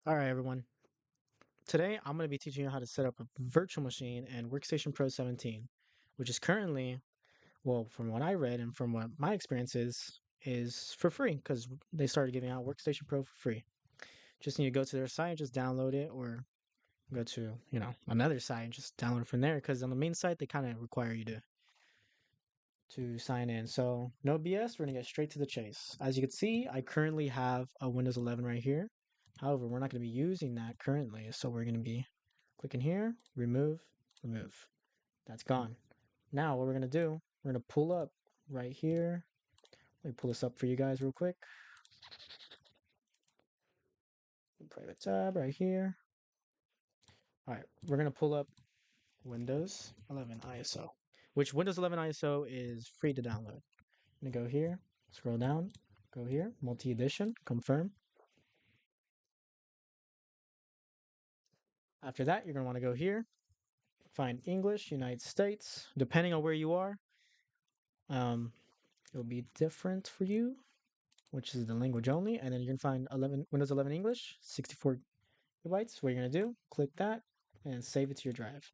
All right, everyone. Today I'm going to be teaching you how to set up a virtual machine in Workstation Pro 17, which is currently, well, from what I read and from what my experience is for free because they started giving out Workstation Pro for free. Just need to go to their site, just download it, or go to, another site and just download it from there because on the main site they kind of require you to sign in. So, no BS, we're going to get straight to the chase. As you can see, I currently have a Windows 11 right here. However, we're not going to be using that currently, so we're going to be clicking here, remove, remove. That's gone. Now, what we're going to do, we're going to pull up right here. Let me pull this up for you guys real quick. Private tab right here. All right, we're going to pull up Windows 11 ISO, which Windows 11 ISO is free to download. I'm going to go here, scroll down, go here, multi-edition, confirm. After that, you're going to want to go here, find English, United States. Depending on where you are, it'll be different for you, which is the language only. And then you can find Windows 11 English, 64 gigabytes. What you're going to do, click that and save it to your drive.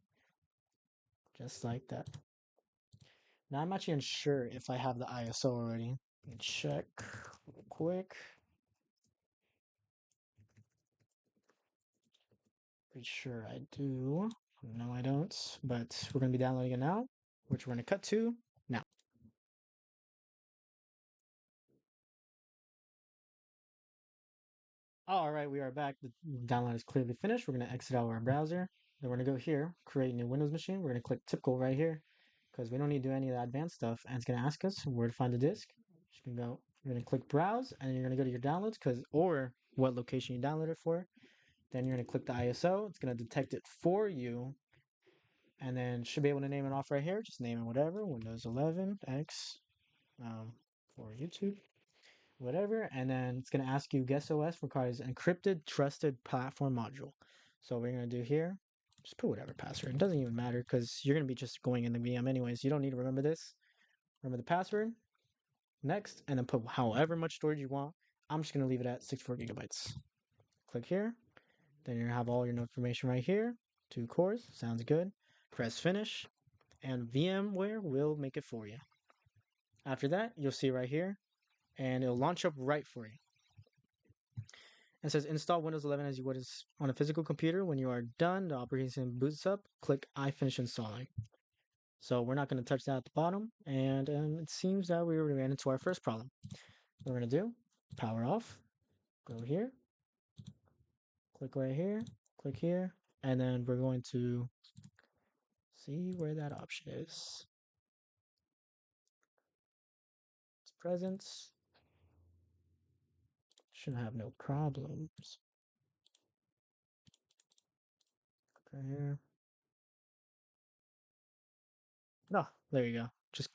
Just like that. Now I'm actually unsure if I have the ISO already. Let me check real quick. Pretty sure I do. No, I don't. But we're going to be downloading it now, which we're going to cut to now. All right, we are back. The download is clearly finished. We're going to exit out our browser. Then we're going to go here, create new Windows machine. We're going to click typical right here because we don't need to do any of the advanced stuff. And it's going to ask us where to find the disk. Just going to go, you're going to click browse and you're going to go to your downloads or what location you downloaded for. Then you're going to click the ISO. It's going to detect it for you. And then should be able to name it off right here. Just name it whatever, Windows 11 X for YouTube, whatever, and then it's going to ask you guess OS requires encrypted trusted platform module. So what we're going to do here, just put whatever password. It doesn't even matter because you're going to be just going in the VM anyways. You don't need to remember this. Remember the password. Next, and then put however much storage you want. I'm just going to leave it at 64 gigabytes. Click here. Then you're going to have all your information right here. 2 cores. Sounds good. Press finish. And VMware will make it for you. After that, you'll see right here. And it'll launch up right for you. It says install Windows 11 as you would on a physical computer. When you are done, the operating system boots up. Click I finish installing. So we're not going to touch that at the bottom. And it seems that we already ran into our first problem. What we're going to do, power off, go here, click right here, click here, and then we're going to see where that option is. It's present. Shouldn't have no problems. Click right here. No, there you go. Just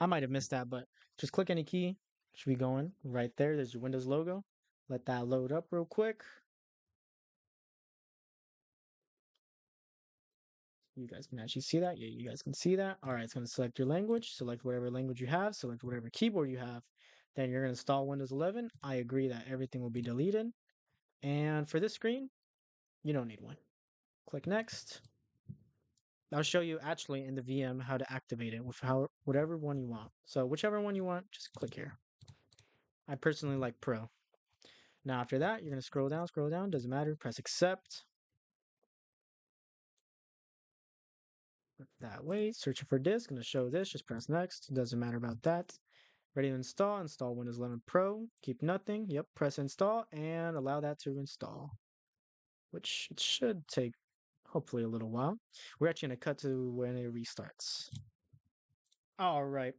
I might have missed that, but just click any key. Should be going right there. There's your Windows logo. Let that load up real quick. You guys can actually see that. Yeah, you guys can see that. All right, it's going to select your language. Select whatever language you have. Select whatever keyboard you have. Then you're going to install Windows 11. I agree that everything will be deleted. And for this screen, you don't need one. Click next. I'll show you actually in the VM how to activate it with whatever one you want. So whichever one you want, just click here. I personally like Pro. Now after that, you're going to scroll down, doesn't matter, press accept. That way, searching for disk, going to show this, just press next, doesn't matter about that. Ready to install Windows 11 Pro, keep nothing, yep, press install, and allow that to install. Which it should take, hopefully, a little while. We're actually going to cut to when it restarts. Alright,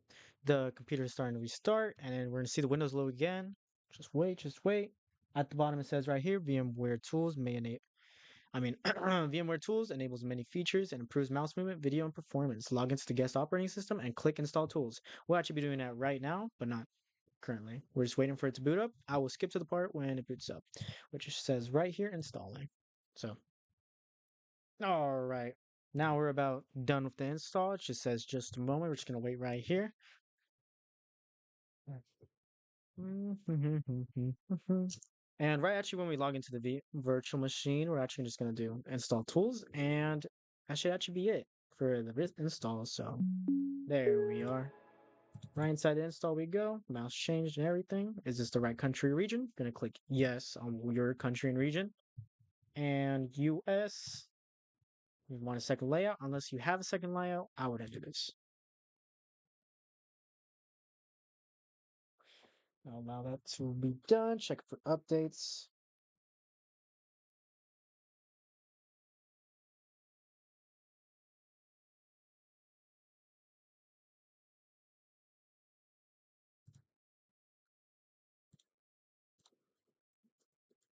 the computer is starting to restart, and then we're going to see the Windows logo again. Just wait, just wait. At the bottom it says right here, VMware Tools may enable VMware Tools enables many features and improves mouse movement, video, and performance. Log into the guest operating system and click Install Tools. We'll actually be doing that right now, but not currently. We're just waiting for it to boot up. I will skip to the part when it boots up, which says right here, installing. So, all right. Now we're about done with the install. It just says just a moment. We're just going to wait right here. And right actually when we log into the virtual machine, we're actually just going to do install tools, and that should actually be it for the install. So there we are. Right inside the install we go. Mouse changed and everything. Is this the right country or region? Gonna click yes on your country and region. And US. You want a second layout. Unless you have a second layout, I wouldn't do this. I'll allow that to be done. Check for updates.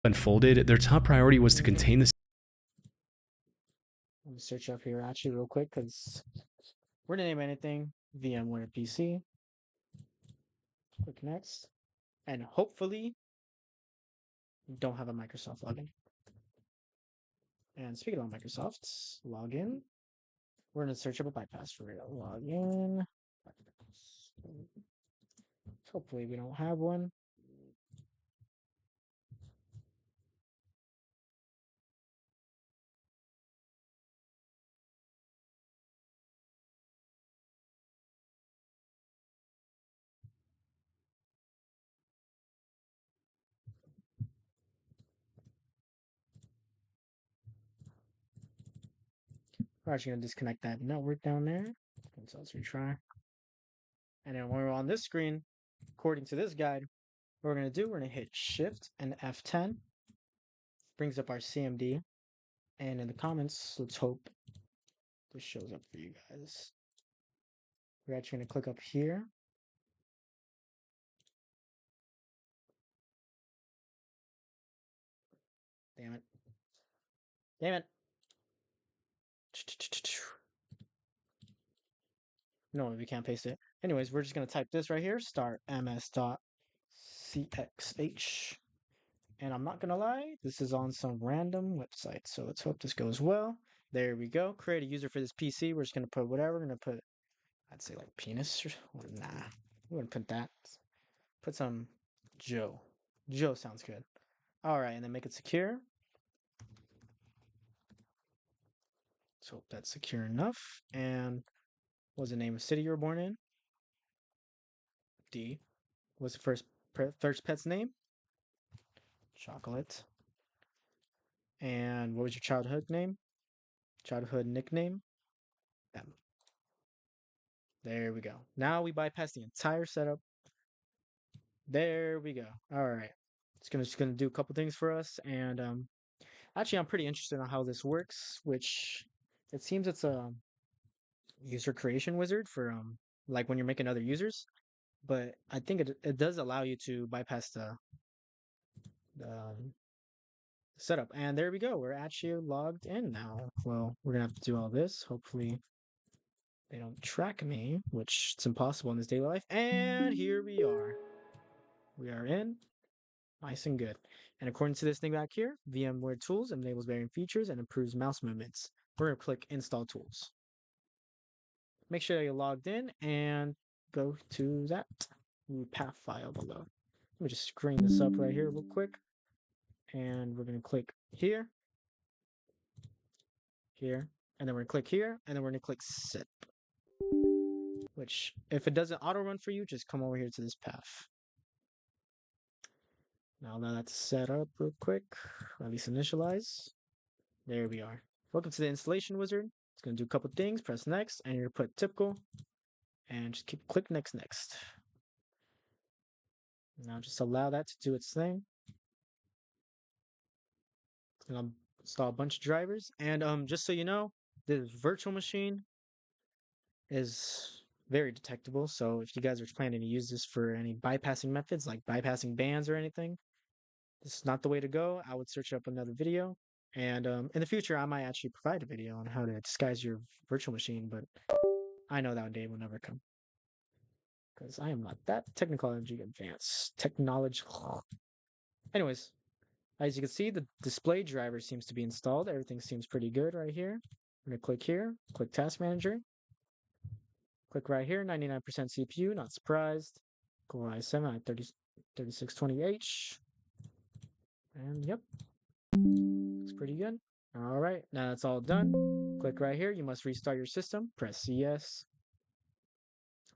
Unfolded, their top priority was to contain the. Let me search up here actually real quick because we're gonna name anything VMware PC. Click next. And hopefully you don't have a Microsoft login. And speaking of Microsoft, login. We're gonna search up a bypass for it. Login. Hopefully we don't have one. We're actually gonna disconnect that network down there. So let's retry. And then when we're on this screen, according to this guide, what we're gonna do, we're gonna hit Shift and F10. Brings up our CMD. And in the comments, let's hope this shows up for you guys. We're actually gonna click up here. Damn it. Damn it. No, we can't paste it. Anyways, we're just gonna type this right here, start ms.cxh. And I'm not gonna lie, this is on some random website. So let's hope this goes well. There we go. Create a user for this PC. We're just gonna put whatever. We're gonna put, I'd say like penis or nah. We wouldn't put that. Put some Joe. Joe sounds good. All right, and then make it secure. Let's hope that's secure enough. And what was the name of city you were born in? D. What's the first pet's name? Chocolate. And what was your childhood name? Childhood nickname? M. There we go. Now we bypass the entire setup. There we go. All right. It's just gonna do a couple things for us, and actually I'm pretty interested in how this works. Which it seems it's a user creation wizard for like when you're making other users, but I think it does allow you to bypass the setup. And there we go. We're actually logged in now. Well, we're gonna have to do all this. Hopefully they don't track me, which it's impossible in this daily life. And here we are. We are in. Nice and good. And according to this thing back here, VMware Tools enables varying features and improves mouse movements. We're going to click Install Tools. Make sure you're logged in and go to that path file below. Let me just screen this up right here real quick. And we're going to click here, here, and then we're going to click here, and then we're going to click Set. Which, if it doesn't auto run for you, just come over here to this path. Now that's set up real quick, or at least initialize. There we are. Welcome to the installation wizard. It's going to do a couple things. Press next, and you're going to put typical, and just click next. Now just allow that to do its thing. It's going to install a bunch of drivers, and just so you know, this virtual machine is very detectable. So if you guys are planning to use this for any bypassing methods, like bypassing bans or anything, this is not the way to go. I would search up another video. And in the future, I might actually provide a video on how to disguise your virtual machine, but I know that day will never come because I am not that technology advanced. Technology. Anyways, as you can see, the display driver seems to be installed. Everything seems pretty good right here. I'm going to click here, click Task Manager. Click right here, 99% CPU, not surprised. Core i7 at 3620H. And yep, looks pretty good. All right, now that's all done. Click right here. You must restart your system. Press yes.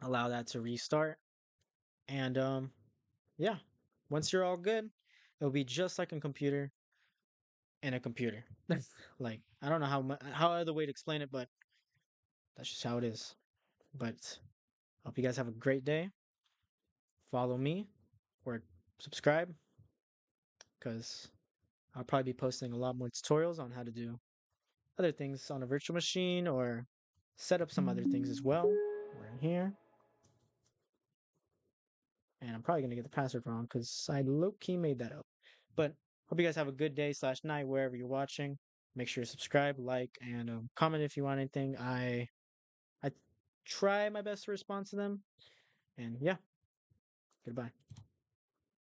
Allow that to restart. And yeah, once you're all good, it'll be just like a computer in a computer. Like I don't know how other way to explain it, but that's just how it is. But hope you guys have a great day. Follow me or subscribe because I'll probably be posting a lot more tutorials on how to do other things on a virtual machine or set up some other things as well. We're in here. And I'm probably going to get the password wrong because I low-key made that up. But hope you guys have a good day / night wherever you're watching. Make sure to subscribe, like, and comment if you want anything. I try my best to respond to them. And yeah, goodbye.